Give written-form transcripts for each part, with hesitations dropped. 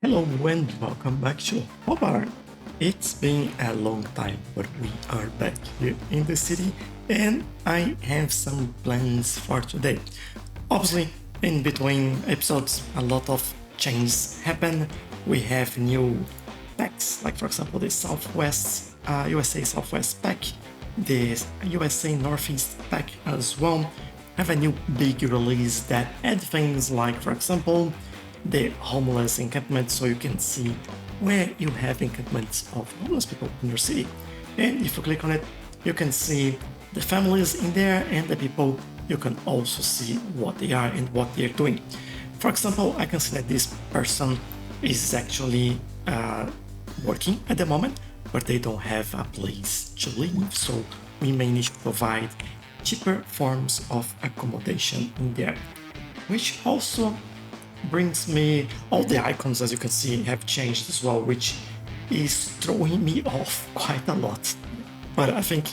Hello and welcome back to Hobart. It's been a long time, but we are back here in the city and I have some plans for today. Obviously, in between episodes, a lot of changes happen. We have new packs, like for example the Southwest, USA Southwest pack, the USA Northeast pack as well. Have a new big release that add things like, for example, the homeless encampment, so you can see where you have encampments of homeless people in your city. And if you click on it, you can see the families in there and the people. You can also see what they are and what they're doing. For example, I can see that this person is actually working at the moment, but they don't have a place to live, so we may need to provide cheaper forms of accommodation in there, which also brings me all the icons, as you can see, have changed as well, which is throwing me off quite a lot. But I think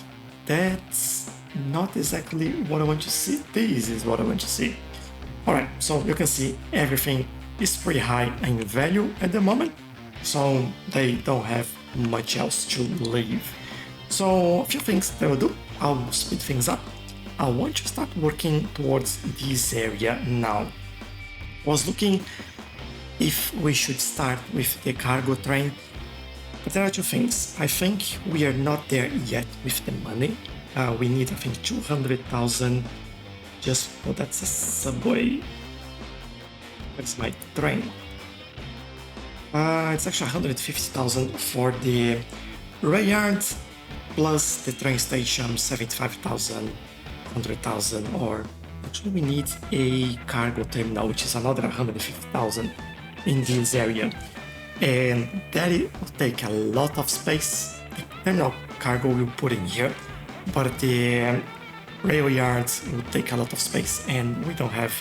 that's not exactly what I want to see. This is what I want to see. Alright, so you can see everything is pretty high in value at the moment, so they don't have much else to leave. So a few things that I'll do, I'll speed things up. I want to start working towards this area now. I was looking if we should start with the cargo train, but there are two things. I think we are not there yet with the money. We need, I think, 200,000 just for that's a subway. That's my train. It's actually 150,000 for the rail yard, plus the train station, 75,000, 100,000, or actually we need a cargo terminal, which is another 150,000 in this area. And that will take a lot of space. The terminal cargo will put in here, but the rail yards will take a lot of space and we don't have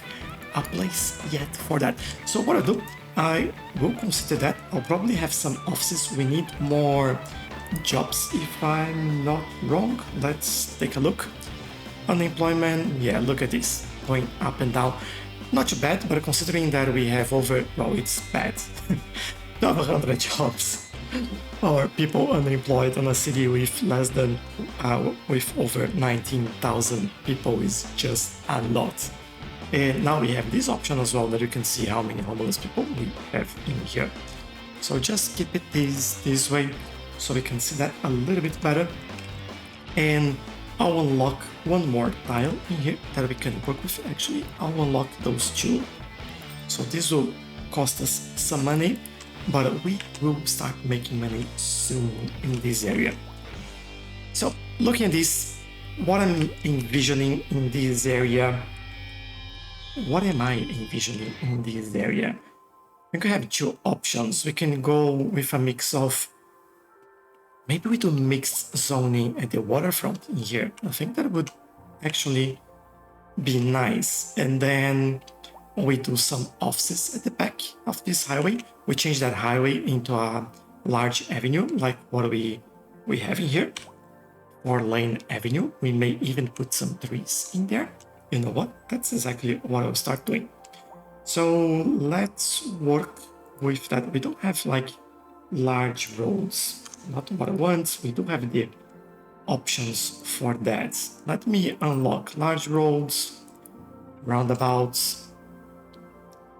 a place yet for that. So what I do, I will consider that. I'll probably have some offices. We need more jobs if I'm not wrong. Let's take a look. Unemployment, yeah, look at this, going up and down. Not too bad, but considering that we have over, well, it's bad, 1,200 jobs or people unemployed on a city with less than, with over 19,000 people is just a lot. And now we have this option as well that you can see how many homeless people we have in here. So just keep it this way so we can see that a little bit better. And I'll unlock one more tile in here that we can work with. Actually, I'll unlock those two. So this will cost us some money, but we will start making money soon in this area. So looking at this, what I'm envisioning in this area, what am I envisioning in this area? We can have two options. We can go with a mix of, maybe we do mixed zoning at the waterfront in here. I think that would actually be nice. And then we do some offices at the back of this highway. We change that highway into a large avenue, like what we have in here. 4-lane avenue. We may even put some trees in there. You know what? That's exactly what I'll start doing. So let's work with that. We don't have like large roads. Not what I want. We do have the options for that. Let me unlock large roads, roundabouts,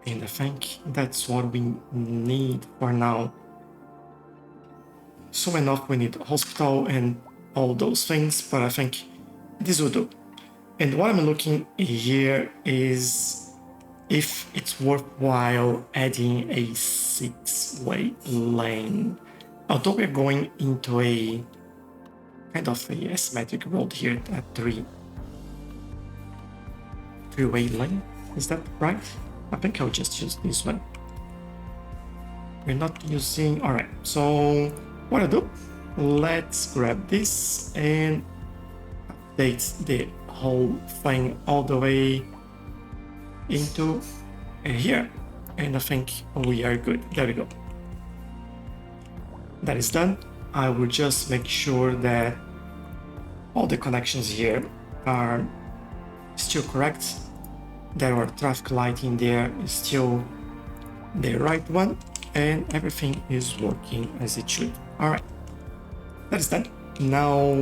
and I think that's what we need for now. So enough, we need a hospital and all those things, but I think this will do. And what I'm looking here is if it's worthwhile adding a 6-way lane. Although we're going into a kind of a asymmetric road here at 3-way lane, is that right? I think I'll just use this one. We're not using, alright, so what I do, let's grab this and update the whole thing all the way into here, and I think we are good. There we go. That is done. I will just make sure that all the connections here are still correct. That our traffic light in there is still the right one. and everything is working as it should. All right, that is done. Now,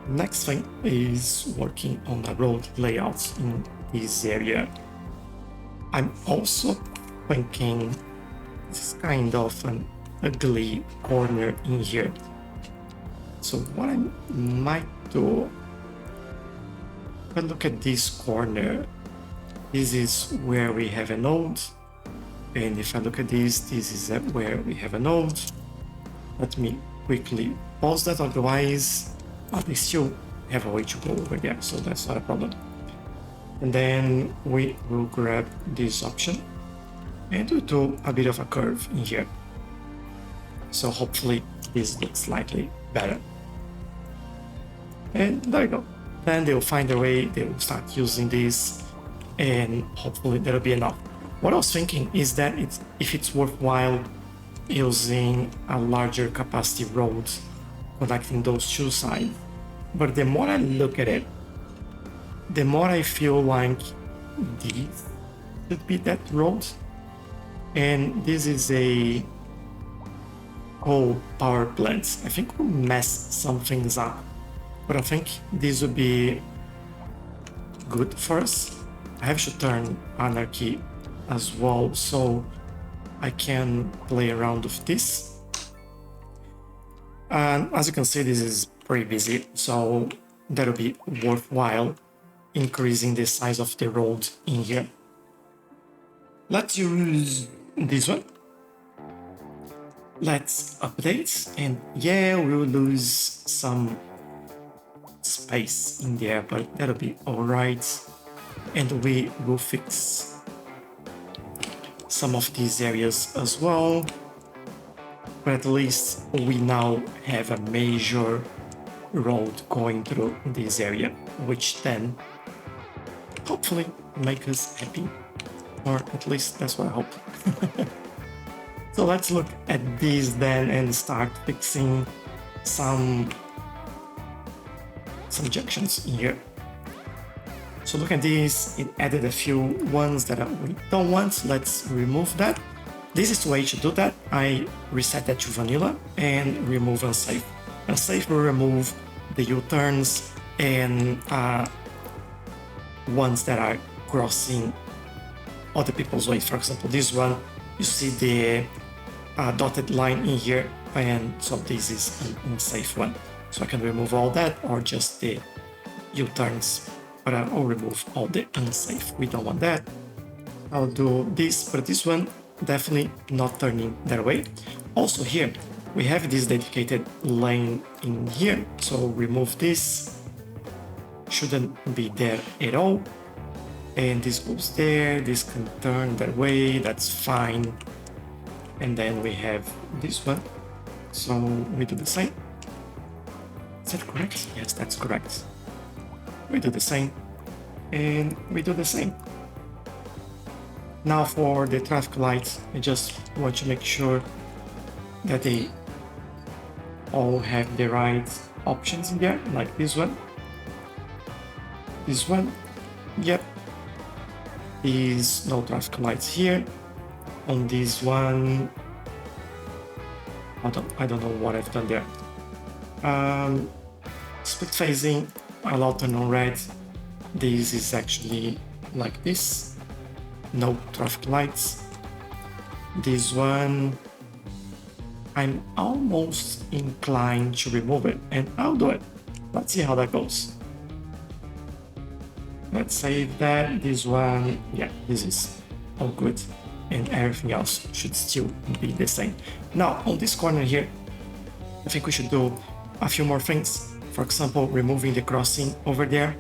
next thing is working on the road layouts in this area. I'm also thinking this is kind of an ugly corner in here. So what I might do, if I look at this corner, this is where we have a node. And if I look at this is where we have a node. Let me quickly pause that, otherwise they still have a way to go over there, so that's not a problem. And then we will grab this option and we'll do a bit of a curve in here. So hopefully this looks slightly better. And there you go. Then they'll find a way, they'll start using this, and hopefully that'll be enough. What I was thinking is that if it's worthwhile using a larger capacity road connecting those two sides. But the more I look at it, the more I feel like this should be that road. And this is a coal power plant. I think we'll mess some things up, but I think this would be good for us. I have to turn anarchy as well, so I can play around with this. And as you can see, this is pretty busy, so that'll be worthwhile increasing the size of the road in here. Let's use this one. Let's update, and yeah, we'll lose some space in there, but that'll be all right. And we will fix some of these areas as well. But at least we now have a major road going through this area, which then hopefully make us happy, or at least that's what I hope. So let's look at these then and start fixing some junctions in here. So look at this, it added a few ones that we don't want. Let's remove that. This is the way to do that. I reset that to vanilla and remove unsafe. Unsafe will remove the U-turns and ones that are crossing other people's way. For example, this one, you see the dotted line in here, and so this is an unsafe one. So I can remove all that, or just the U-turns, but I'll remove all the unsafe. We don't want that. I'll do this, but this one definitely not turning that way. Also here, we have this dedicated lane in here, so remove this. Shouldn't be there at all. And this goes there, this can turn that way, that's fine. And then we have this one, so we do the same. Is that correct? Yes, that's correct. We do the same, and we do the same. Now for the traffic lights, I just want to make sure that they all have the right options in there, like this one. This one, yep. These no traffic lights here. On this one, I don't know what I've done there. Split phasing, I'll turn on red. This is actually like this. No traffic lights. This one, I'm almost inclined to remove it, and I'll do it. Let's see how that goes. Let's save that. This one, yeah, this is all good, and everything else should still be the same. Now, on this corner here, I think we should do a few more things. For example, removing the crossing over there.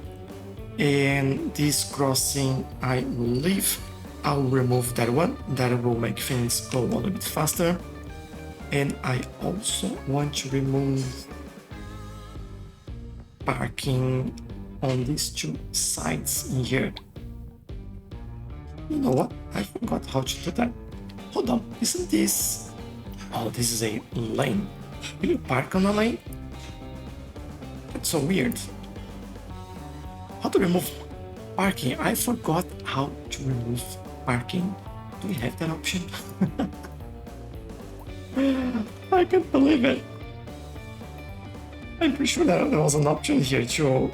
And this crossing, I will leave. I'll remove that one. That will make things go a little bit faster. And I also want to remove parking on these two sides in here. You know what? I forgot how to do that. Hold on, isn't this... Oh, this is a lane. Will you park on a lane? That's so weird. How to remove parking? I forgot how to remove parking. Do we have that option? I can't believe it. I'm pretty sure that there was an option here to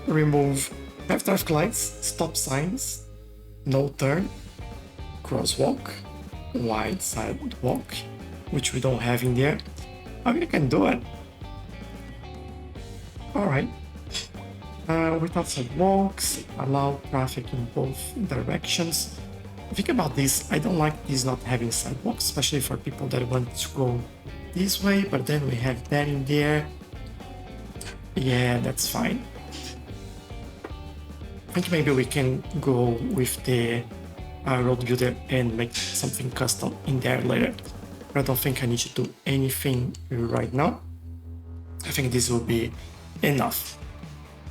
remove left traffic lights, stop signs, no turn, crosswalk, wide sidewalk, which we don't have in there. I mean, I can do it. Alright. Without sidewalks, allow traffic in both directions. Think about this, I don't like this not having sidewalks, especially for people that want to go this way, but then we have that in there. Yeah, that's fine. I think maybe we can go with the road builder and make something custom in there later. But I don't think I need to do anything right now. I think this will be enough.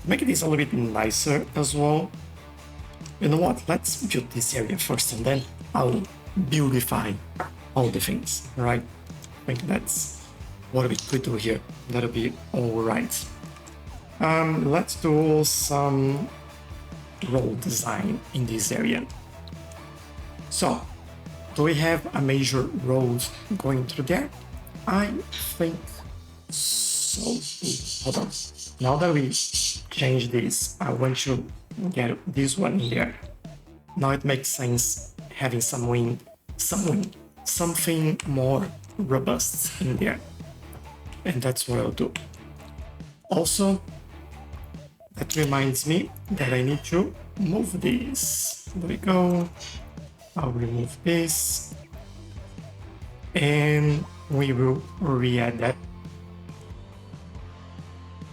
Make this a little bit nicer as well. You know what? Let's build this area first and then I'll beautify all the things, right? I think that's what we could do here. That'll be alright. Let's do some road design in this area. So, do we have a major road going through there? I think so. Hold on. Now that we change this, I want to get this one in there. Now it makes sense having something more robust in there. And that's what I'll do. Also, that reminds me that I need to move this. There we go. I'll remove this. And we will re-add that.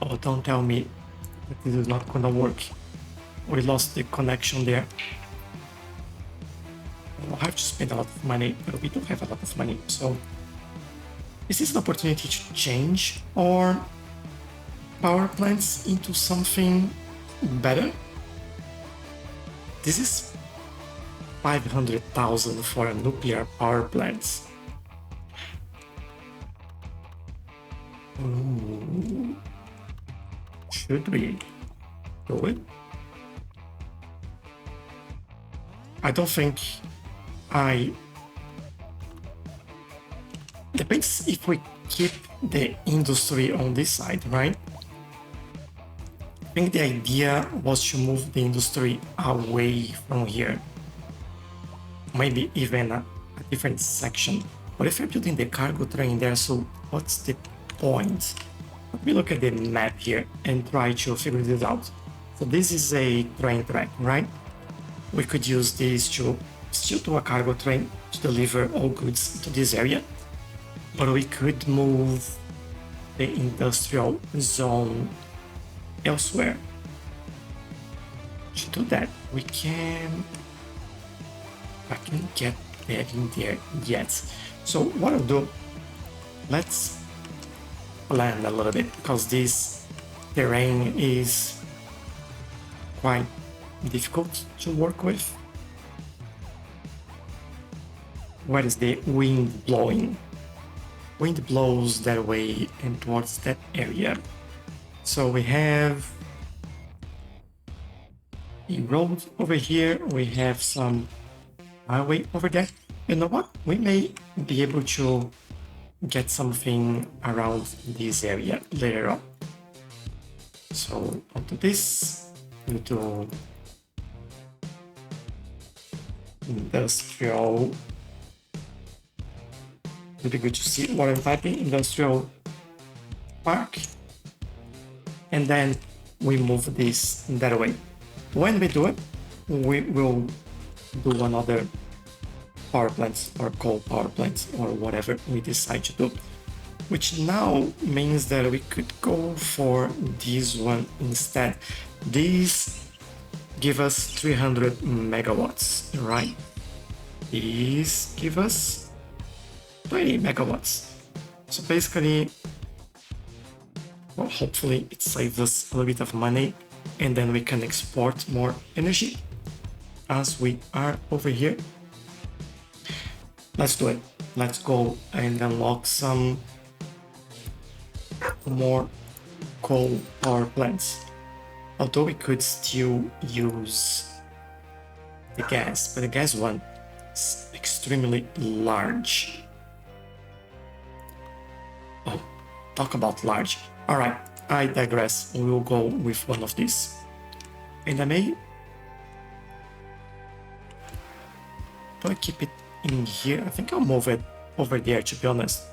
Oh, don't tell me that this is not gonna work. We lost the connection there. I'll have to spend a lot of money, but we don't have a lot of money, so is this an opportunity to change our power plants into something better? This is 500,000 for a nuclear power plant. Ooh. Should we do it? I don't think depends if we keep the industry on this side, right? I think the idea was to move the industry away from here. Maybe even a different section. But if you're building the cargo train there, so what's the point? Let me look at the map here and try to figure this out. So this is a train track, right? We could use this to still do a cargo train to deliver all goods to this area. But we could move the industrial zone elsewhere. To do that, we can... I can get that in there yet. So what I'll do, let's plan a little bit, because this terrain is quite difficult to work with. Where is the wind blowing? Wind blows that way and towards that area. So we have a road over here, we have some highway over there. You know what? We may be able to get something around this area later on. So onto this, we do industrial. It'd be good to see what I'm typing. Industrial park. And then we move this that way. When we do it, we will do another power plants or coal power plants or whatever we decide to do. Which now means that we could go for this one instead. These give us 300 megawatts, right? These give us 20 megawatts. So basically, well, hopefully it saves us a little bit of money and then we can export more energy as we are over here. Let's do it. Let's go and unlock some more coal power plants. Although we could still use the gas, but the gas one is extremely large. Oh, talk about large. All right, I digress. We will go with one of these. And I may... Do I keep it in here? I think I'll move it over there, to be honest.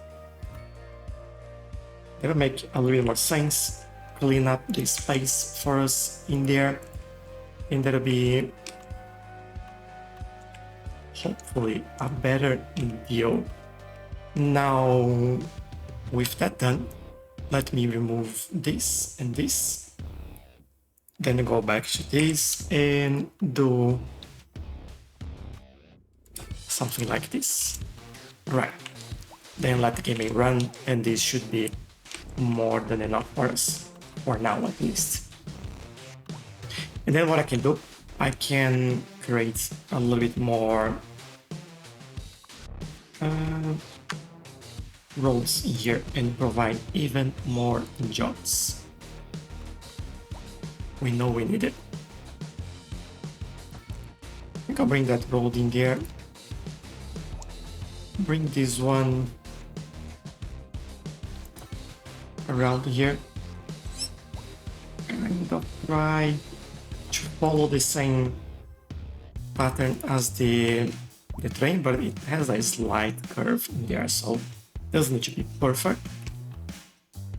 That will make a little bit more sense. Clean up the space for us in there. And that'll be hopefully a better deal. Now, with that done, let me remove this and this. Then go back to this and do something like this. Right. Then let the gaming run, and this should be more than enough for us, for now at least. And then what I can do, I can create a little bit more roads here and provide even more jobs. We know we need it. I think I'll bring that road in there. Bring this one around here. Kind of try to follow the same pattern as the train, but it has a slight curve in there, so it doesn't need to be perfect.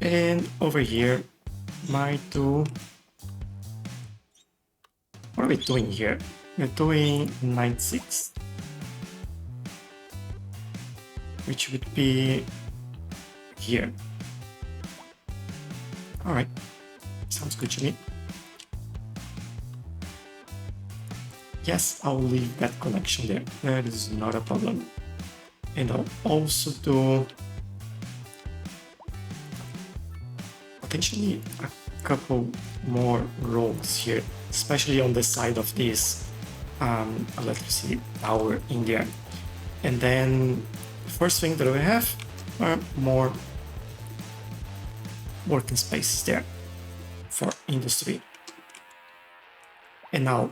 And over here, might do... What are we doing here? We're doing 9.6, which would be here. All right, sounds good to me. Yes, I'll leave that connection there. That is not a problem. And I'll also do potentially a couple more roads here, especially on the side of this electricity tower in there. And then the first thing that we have are more working spaces there for industry. And now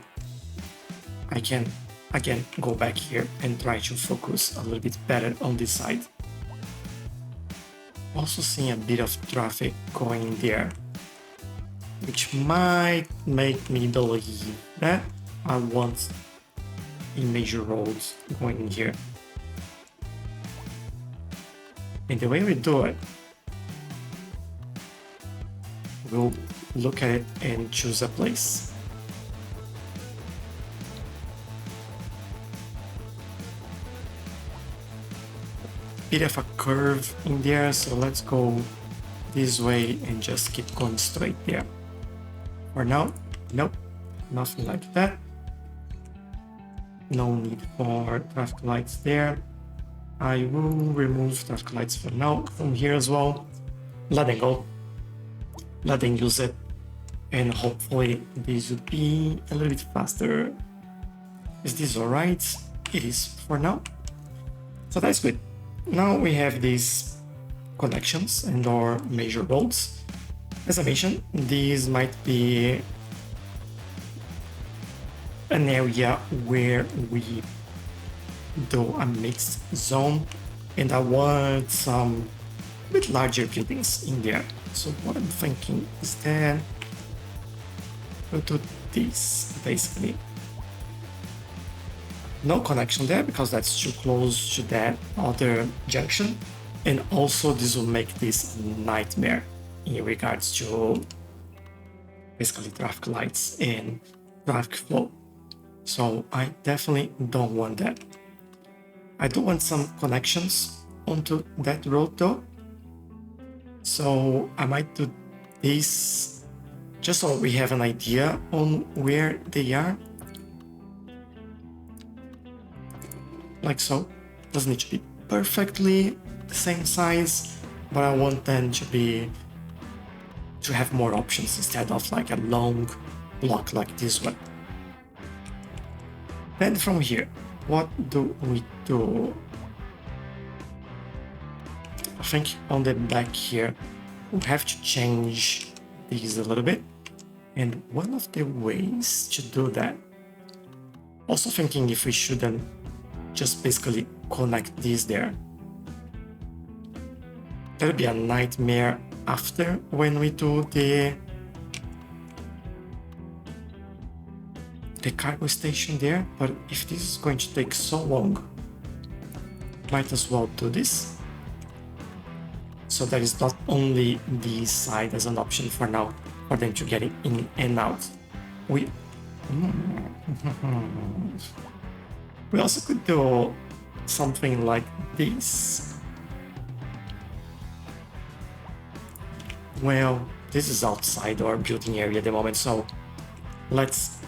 I can again go back here and try to focus a little bit better on this side. Also seeing a bit of traffic going in there, which might make me believe that I want a major roads going in here. And the way we do it, we'll look at it and choose a place. Bit of a curve in there, so let's go this way and just keep going straight there. For now, nope, nothing like that. No need for traffic lights there. I will remove traffic lights for now from here as well. Let them go. Let them use it. And hopefully this will be a little bit faster. Is this alright? It is for now. So that's good. Now we have these connections and our major roads. As I mentioned, these might be an area where we do a mixed zone, and I want some bit larger buildings in there. So what I'm thinking is that we'll do this basically. No connection there because that's too close to that other junction, and also this will make this nightmare in regards to basically traffic lights and traffic flow. So I definitely don't want that. I do want some connections onto that road though. So I might do this just so we have an idea on where they are. Like so. Doesn't need to be perfectly the same size, but I want them to have more options instead of like a long block like this one. Then from here, what do we do? I think on the back here, we have to change these a little bit. And one of the ways to do that, also thinking if we shouldn't just basically connect these there. That'll be a nightmare after when we do the cargo station there, but if this is going to take so long, might as well do this. So there is not only this side as an option for now, for them to get in and out. We also could do something like this. Well, this is outside our building area at the moment, so let's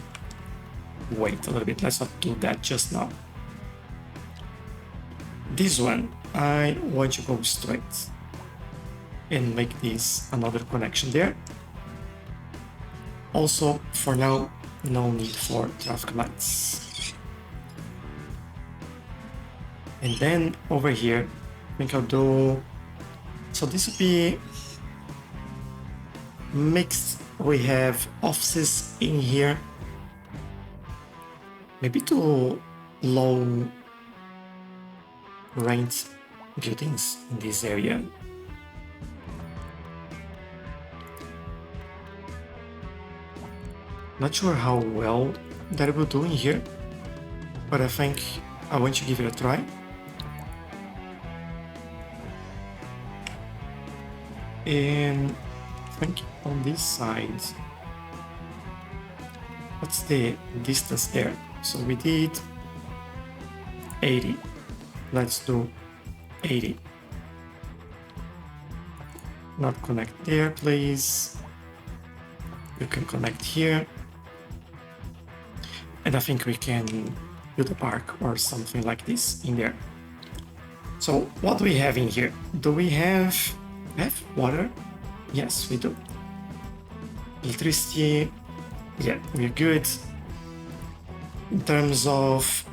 wait a little bit. Let's not do that just now. This one, I want to go straight and make this another connection there. Also, for now, no need for traffic lights. And then over here, I think I'll do... So this will be mixed. We have offices in here. Maybe to low rent buildings in this area. Not sure how well that will do in here, but I think I want to give it a try. And I think on this side, what's the distance there? So we did 80. Let's do 80. Not connect there, please. You can connect here. And I think we can build a park or something like this in there. So what do we have in here? Do we have water? Yes, we do. Electricity, yeah, we're good. In terms of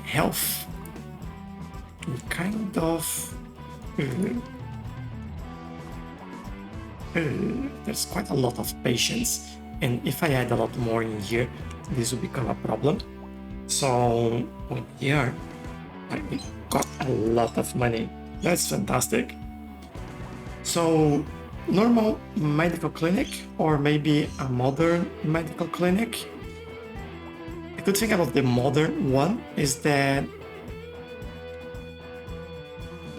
health, we kind of... there's quite a lot of patience, and if I add a lot more in here, this will become a problem. So here, I got a lot of money. That's fantastic. So normal medical clinic, or maybe a modern medical clinic. The good thing about the modern one is that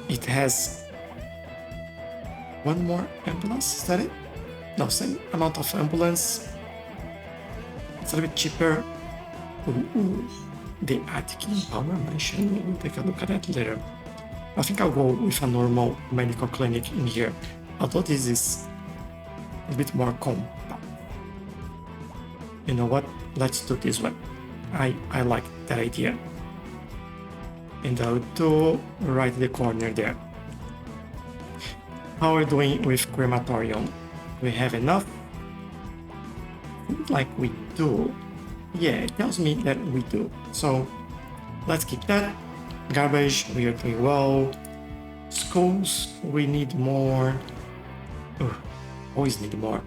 it has one more ambulance. Is that it? No, same amount of ambulance. It's a little bit cheaper. Ooh, the Attic Power Mansion. We'll take a look at that later. I think I'll go with a normal medical clinic in here. Although this is a bit more compact. You know what? Let's do this one. I like that idea. And I'll do right in the corner there. How are we doing with crematorium? We have enough? Like we do. Yeah, it tells me that we do. So let's keep that. Garbage, we are doing well. Schools, we need more. Always need more.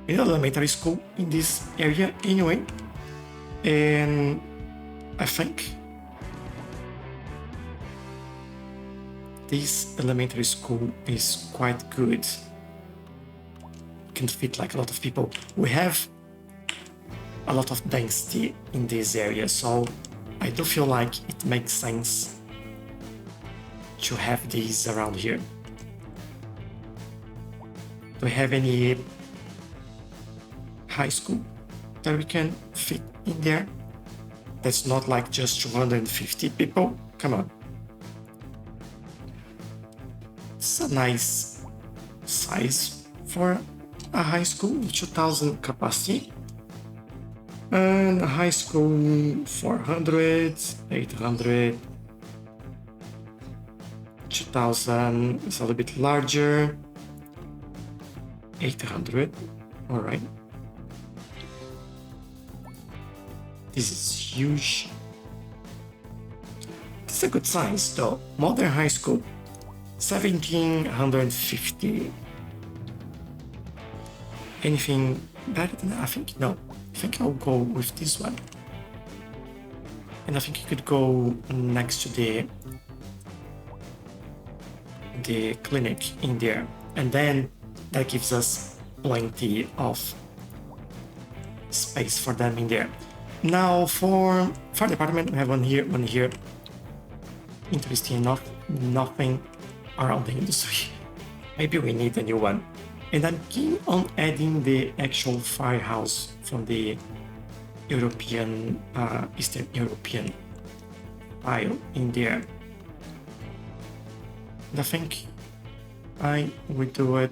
We need an elementary school in this area anyway. And I think this elementary school is quite good. Can fit like a lot of people. We have a lot of density in this area, so I do feel like it makes sense to have these around here. Do we have any high school that we can fit in there? That's not like just 250 people. Come on. It's a nice size for a high school, 2,000 capacity. And a high school, 400, 800, 2,000 is a little bit larger. 800, all right. This is huge. It's a good size though. Modern high school, 1,750. Anything better than that? I think no. I think I'll go with this one. And I think you could go next to the the clinic in there, and then that gives us plenty of space for them in there. Now for fire department, we have one here. Interesting enough, nothing around the industry. Maybe we need a new one. And I'm keen on adding the actual firehouse from the European, Eastern European style in there. And I think I would do it.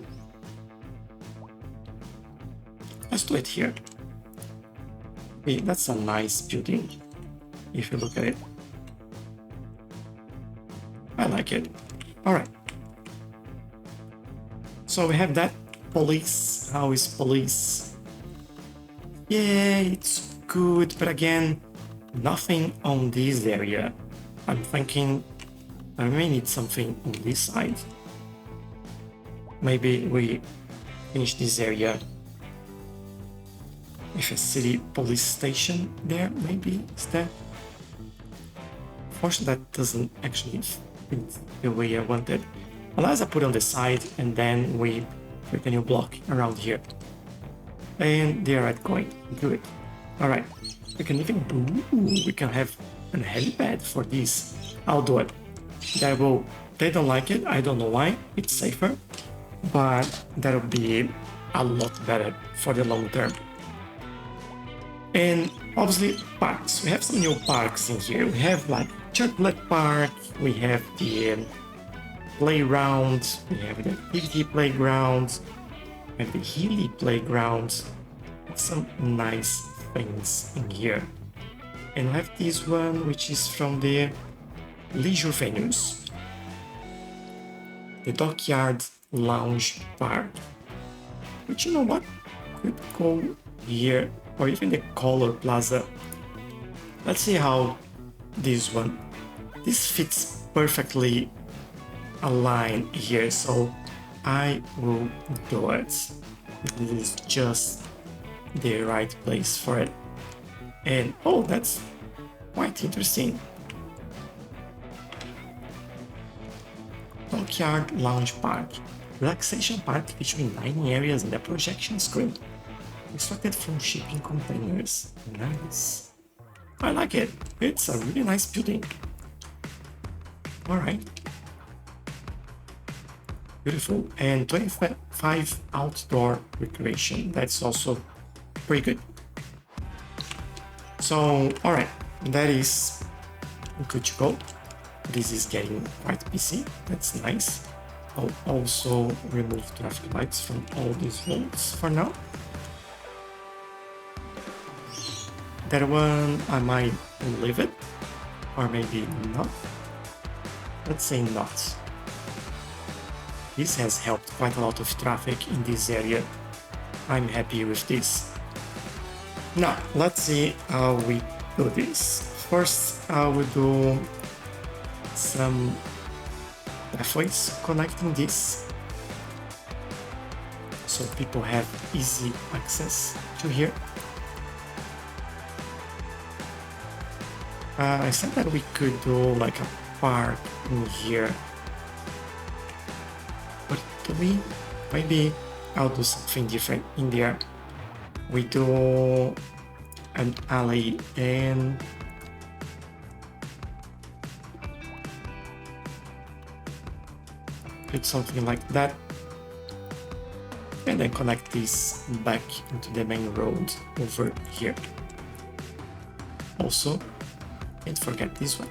Let's do it here. Okay, that's a nice building, if you look at it. I like it. All right. So we have that. Police. How is police? Yeah, it's good, but again, nothing on this area. I'm thinking I may need something on this side. Maybe we finish this area with a city police station there, maybe is there? Unfortunately, that doesn't actually fit the way I wanted. Unless I put on the side and then we create a new block around here. And there I'm going. Good. Alright. We can even we can have a helipad for this. I'll do it. They don't like it, I don't know why. It's safer. But that'll be a lot better for the long term. And obviously parks. We have some new parks in here. We have like Chocolate Park, we have the playground, we have the activity playground, we have the Healy playground. Some nice things in here. And we have this one which is from the leisure venues. The Dockyard Lounge Park. But you know what? Could go here, or even the Color Plaza. Let's see how this one. This fits perfectly aligned here, so I will do it. This is just the right place for it. And oh, that's quite interesting. Dockyard Lounge Park. Relaxation park featuring dining areas and a projection screen. Constructed from shipping containers. Nice. I like it. It's a really nice building. Alright. Beautiful. And 25 outdoor recreation. That's also pretty good. So, alright. That is good to go. This is getting quite busy. That's nice. I'll also remove traffic lights from all these roads for now. That one I might leave it, or maybe not. Let's say not. This has helped quite a lot of traffic in this area. I'm happy with this. Now, let's see how we do this. First, I will do some pathways connecting this so people have easy access to here. I said that we could do like a park in here, but do we? Maybe I'll do something different in there. We do an alley and put something like that, and then connect this back into the main road over here. Also, don't forget this one.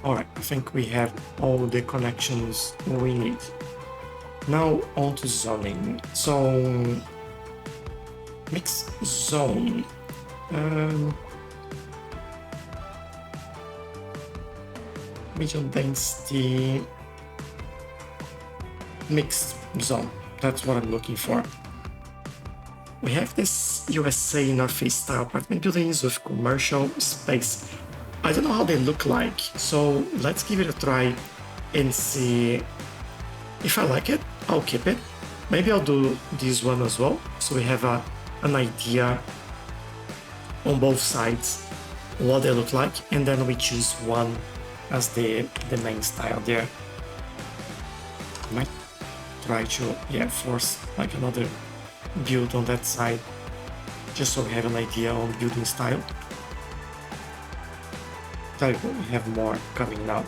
Alright, I think we have all the connections we need. Now on to zoning. So, mixed zone. Medium density mixed zone. That's what I'm looking for. We have this USA Northeast style apartment buildings with commercial space. I don't know how they look like, so let's give it a try and see if I like it. I'll keep it. Maybe I'll do this one as well, so we have an idea on both sides what they look like, and then we choose one as the main style there. Might try to force like another build on that side, just so we have an idea on building style. We have more coming now.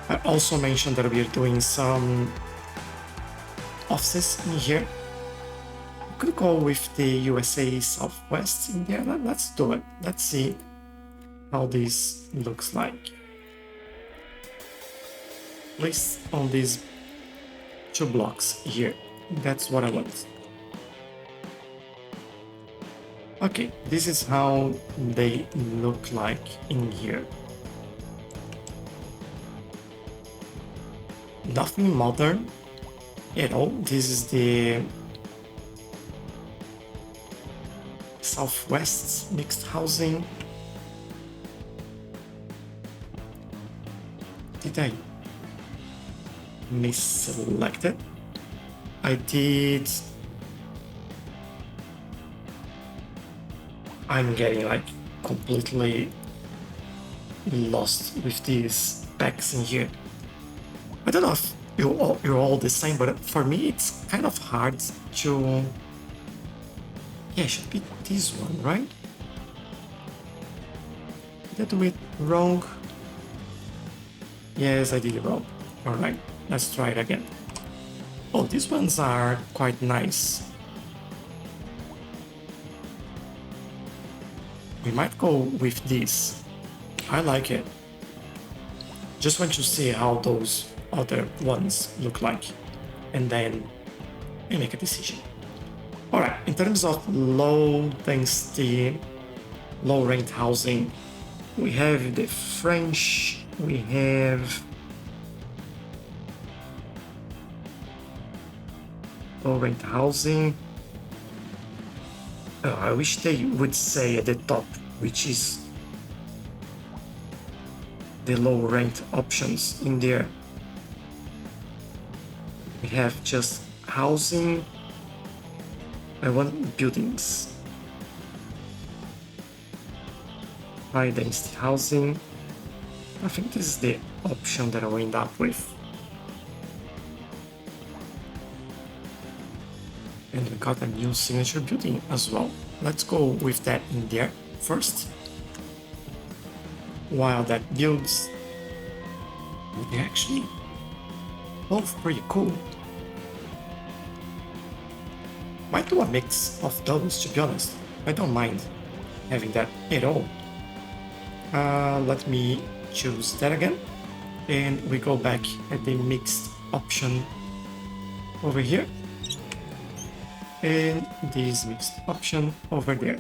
I also mentioned that we are doing some offices in here. We could go with the USA Southwest in there. Let's do it. Let's see how this looks like. At least on these 2 blocks here. That's what I want. Okay, this is how they look like in here. Nothing modern at all. This is the Southwest mixed housing. Did I misselect it? I did. I'm getting like completely lost with these packs in here. I don't know if you're all the same, but for me it's kind of hard to... Yeah, it should be this one, right? Did I do it wrong? Yes, I did it wrong. Alright, let's try it again. Oh, these ones are quite nice. We might go with this. I like it. Just want to see how those other ones look like, and then we make a decision. Alright, in terms of low density, low rent housing, we have the French, we have low rent housing. Oh, I wish they would say at the top which is the low rent options in there. We have just housing. I want buildings. High density housing. I think this is the option that I will end up with. And we got a new signature building as well. Let's go with that in there first. While that builds, they're actually both pretty cool. Might do a mix of those, to be honest. I don't mind having that at all. Let me choose that again. And we go back at the mixed option over here. And this mixed option over there.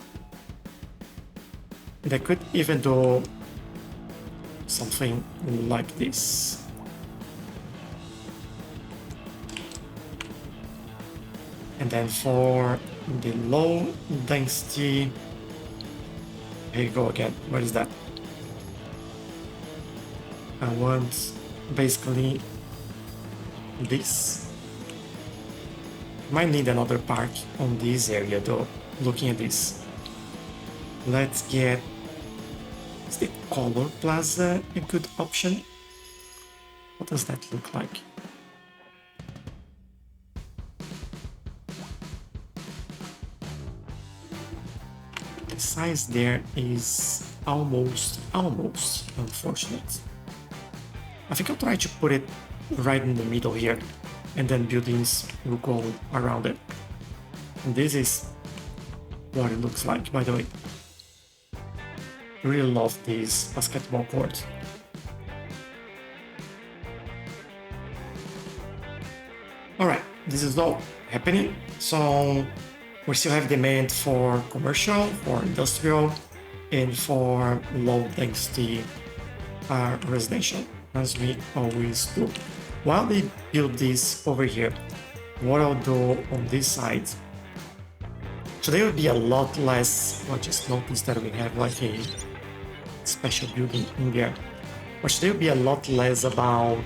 And I could even do something like this. And then for the low density, here you go again. What is that? I want basically this. Might need another park on this area though, looking at this. Let's get... Is the Color Plaza a good option? What does that look like? The size there is almost unfortunate. I think I'll try to put it right in the middle here, and then buildings will go around it. And this is what it looks like, by the way. I really love this basketball court. Alright, this is all happening. So we still have demand for commercial, for industrial, and for low density residential, as we always do. While they build this over here, what I'll do on this side, today will be a lot less. I just noticed that we have like a special building in there, but today will be a lot less about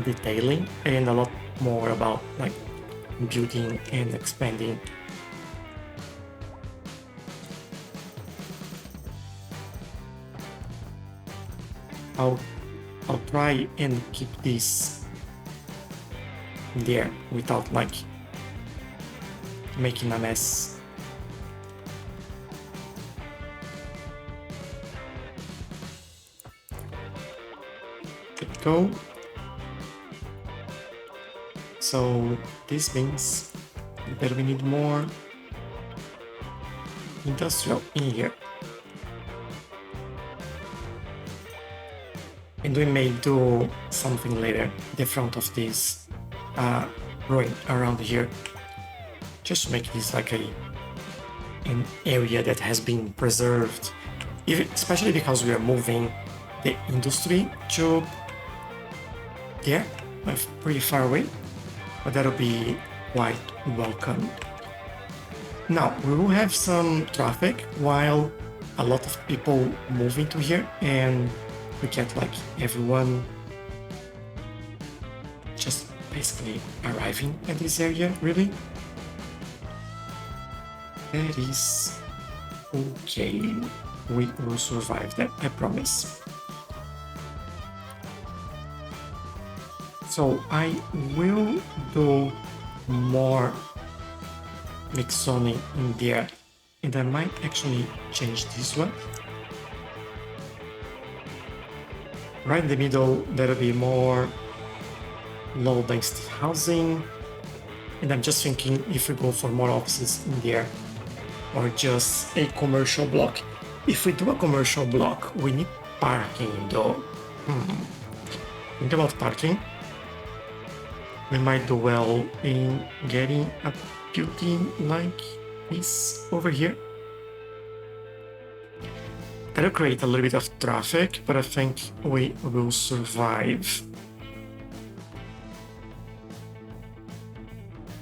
detailing and a lot more about like building and expanding. I'll try and keep this there without like making a mess. There we go. So this means that we need more industrial in here. And we may do something later, the front of this ruin around here. Just make this like an area that has been preserved, especially because we are moving the industry to there, pretty far away, but that'll be quite welcome. Now, we will have some traffic while a lot of people move into here, and we get like everyone just basically arriving at this area, really. That is okay. We will survive that, I promise. So I will do more mix zoning in there, and I might actually change this one. Right in the middle, there'll be more low density housing, and I'm just thinking if we go for more offices in there or just a commercial block. If we do a commercial block, we need parking though. Think about parking. We might do well in getting a building like this over here. That'll create a little bit of traffic, but I think we will survive.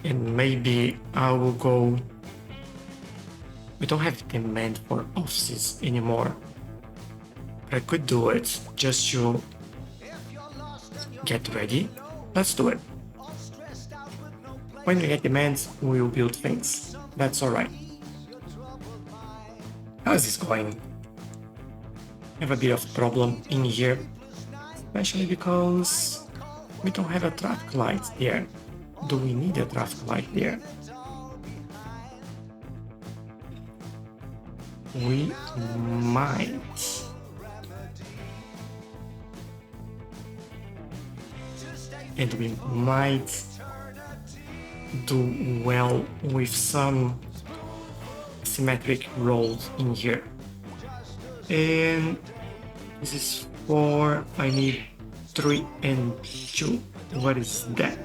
And maybe I will go... We don't have demand for offices anymore. But I could do it just to get ready. Let's do it. When we get demand, we will build things. That's alright. How is this going? I have a bit of problem in here, especially because we don't have a traffic light there. Do we need a traffic light there? We might. And we might do well with some symmetric rolls in here. And this is 4, I need 3 and 2. What is that?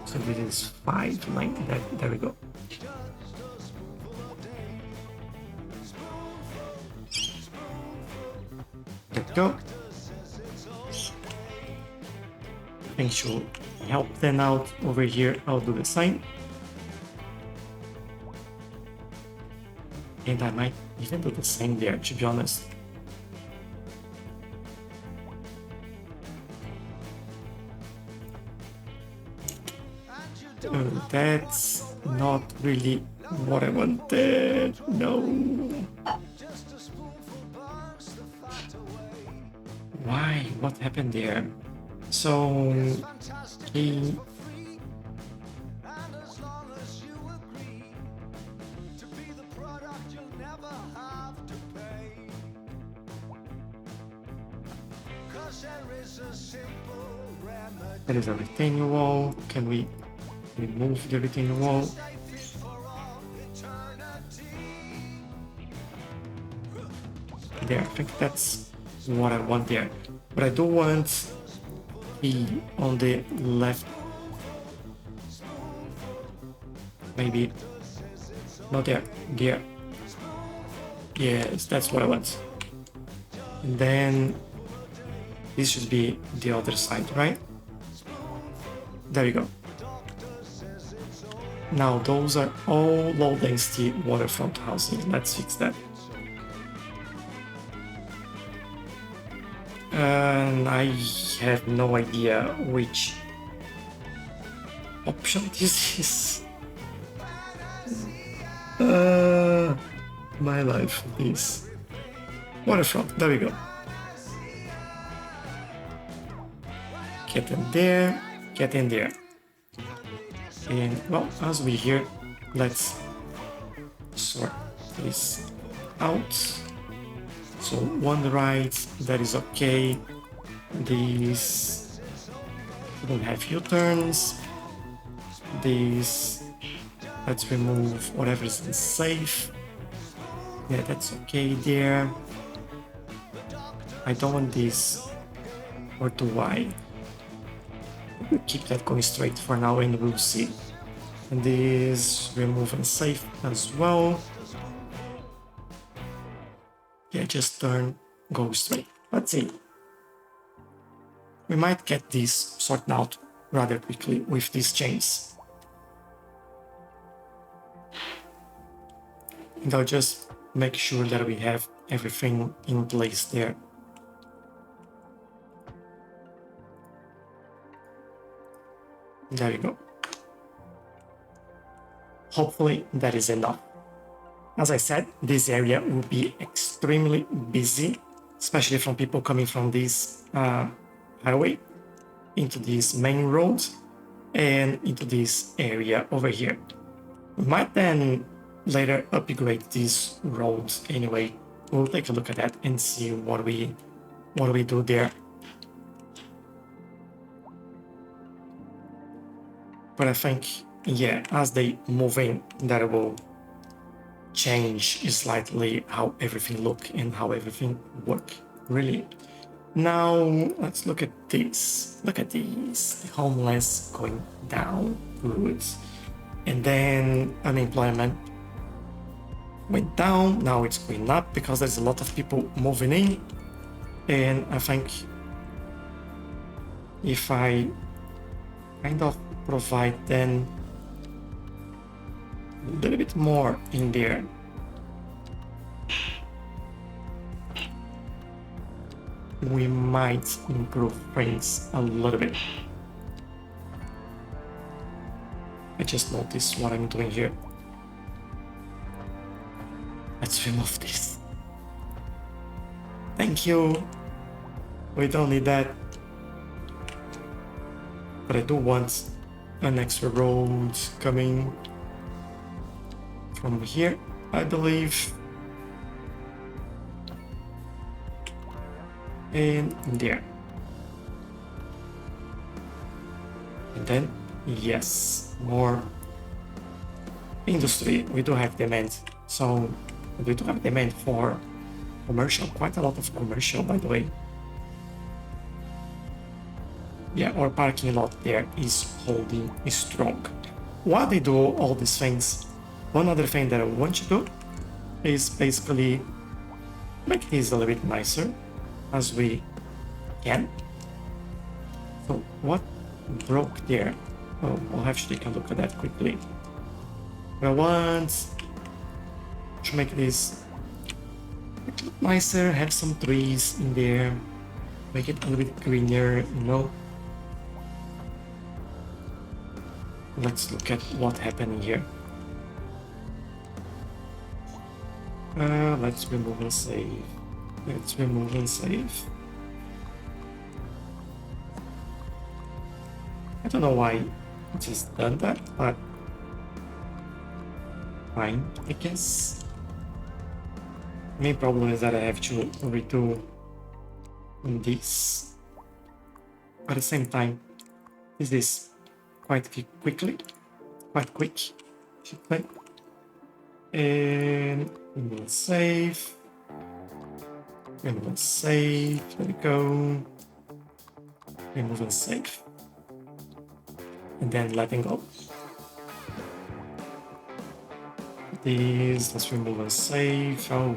So this is 5, like that. There we go. There we go. I think she'll help them out over here. I'll do the same. And I might even do the same there, to be honest. That's not really what I wanted. No. Why? What happened there? So he... There is a retaining wall. Can we remove the retaining wall? There, I think that's what I want there. But I do want the on the left. Maybe not there. There. Yes, that's what I want. And then this should be the other side, right? There you go. Now those are all low density waterfront housing. Let's fix that. And I have no idea which option this is. My life, this. Waterfront, there we go. Get in there, get in there. And well, as we here, let's sort this out. So one right, that is okay. These don't have U-turns. These, let's remove whatever is unsafe. Yeah, that's okay there. I don't want this, or do I? We'll keep that going straight for now and we'll see. And this remove unsafe as well. Yeah, just turn, go straight. Let's see. We might get this sorted out rather quickly with these chains. And I'll just make sure that we have everything in place there. There you go. Hopefully that is enough. As I said, this area will be extremely busy, especially from people coming from this highway into this main road and into this area over here. We might then later upgrade this road anyway. We'll take a look at that and see what we do there. But I think, yeah, as they move in, that will change slightly how everything look and how everything work, really. Now, let's look at this. Look at these. The homeless going down, good. And then unemployment went down, now it's going up because there's a lot of people moving in. And I think if I kind of provide then a little bit more in there, we might improve things a little bit. I just noticed what I'm doing here. Let's remove this. Thank you. We don't need that. But I do want an extra road coming from here, I believe. And there. And then, yes, more industry. We do have demand. So we do have demand for commercial, quite a lot of commercial, by the way. Yeah, our parking lot there is holding strong. While they do all these things, one other thing that I want to do is basically make this a little bit nicer as we can. So what broke there? Oh, I'll have to take a look at that quickly. I want to make this nicer, have some trees in there, make it a little bit greener, you know. Let's look at what happened here. Let's remove and save. Let's remove and save. I don't know why it just done that, but fine, I guess. Main problem is that I have to redo this. At the same time, is this quite quick, should say. And remove save. Remove and save. There we go. Remove and save. And then letting go. These, let's remove and save. I'll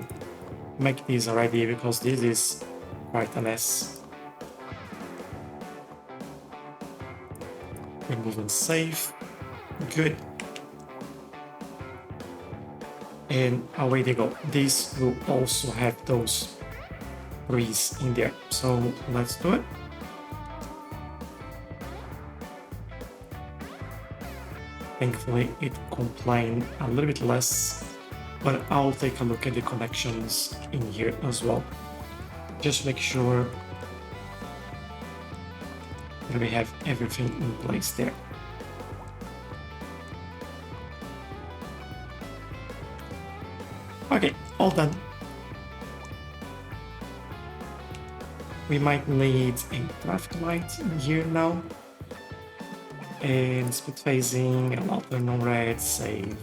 make these already because this is quite a mess. Remove and save. Good. And away they go. This will also have those trees in there. So let's do it. Thankfully it complained a little bit less but I'll take a look at the connections in here as well. Just make sure that we have everything in place there. Okay, all done. We might need a traffic light in here now. And speed phasing, allow turn on red, save.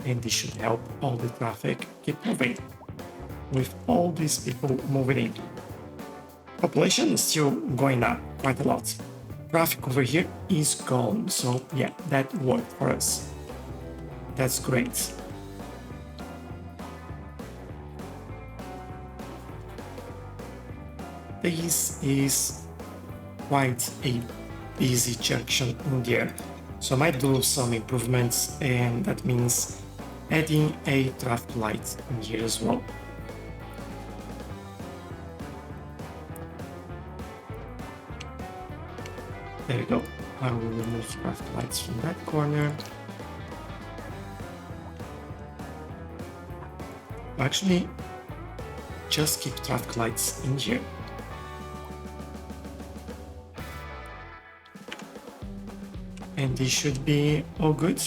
And this should help all the traffic keep moving. With all these people moving in. Population is still going up quite a lot. Traffic over here is gone, so yeah, that worked for us. That's great. This is quite a busy junction in there, so I might do some improvements, and that means adding a traffic light in here as well. There we go. I will remove traffic lights from that corner. Actually, just keep traffic lights in here. And this should be all good.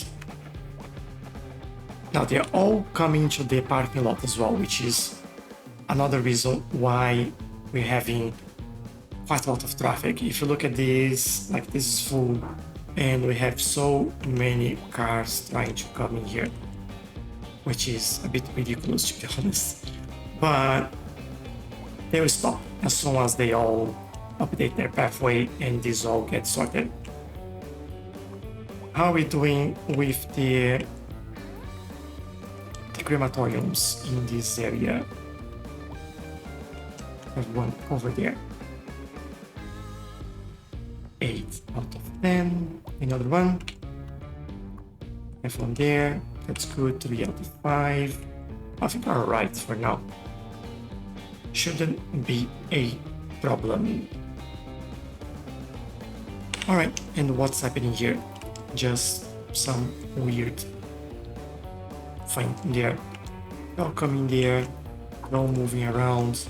Now they're all coming to the parking lot as well, which is another reason why we're having quite a lot of traffic. If you look at this, like this is full, and we have so many cars trying to come in here, which is a bit ridiculous to be honest. But they will stop as soon as they all update their pathway and this all gets sorted. How are we doing with the crematoriums in this area? There's one over there. 8 out of 10. Another one. Have one there. That's good. 3 out of 5. I think we're alright for now. Shouldn't be a problem. Alright, and what's happening here? Just some weird thing there. No coming there, no moving around.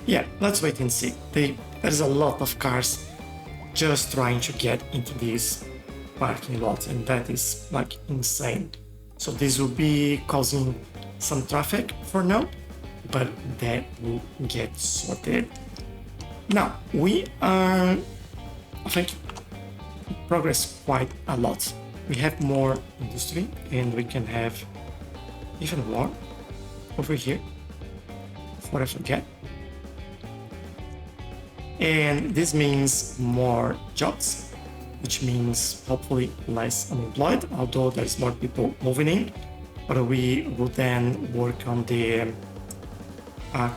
Yeah, let's wait and see. There's a lot of cars just trying to get into this parking lot, and that is like insane. So this will be causing some traffic for now, but that will get sorted. Now we are, I think, progress quite a lot. We have more industry and we can have even more over here before I forget. And this means more jobs, which means hopefully less unemployed, although there's more people moving in. But we will then work on the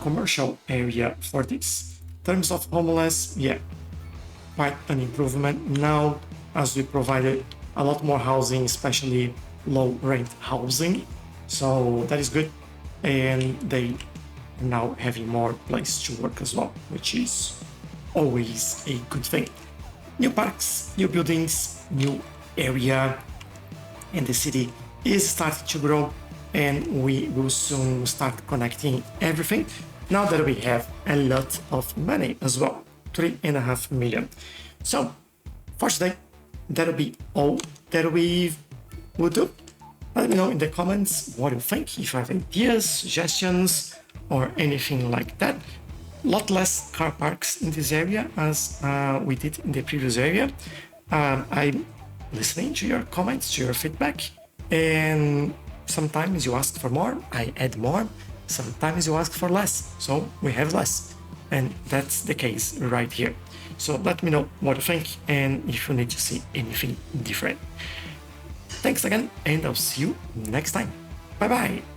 commercial area for this. In terms of homeless, yeah, quite an improvement now, as we provided a lot more housing, especially low rent housing. So that is good. And they are now having more place to work as well, which is always a good thing. New parks, new buildings, new area, and the city is starting to grow, and we will soon start connecting everything now that we have a lot of money as well, 3.5 million. So for today, that'll be all that we will do. Let me know in the comments what you think, if you have ideas, suggestions, or anything like that. A lot less car parks in this area as we did in the previous area. I'm listening to your comments, to your feedback, and sometimes you ask for more, I add more. Sometimes you ask for less, so we have less. And that's the case right here. So let me know what you think and if you need to see anything different. Thanks again, and I'll see you next time. Bye bye.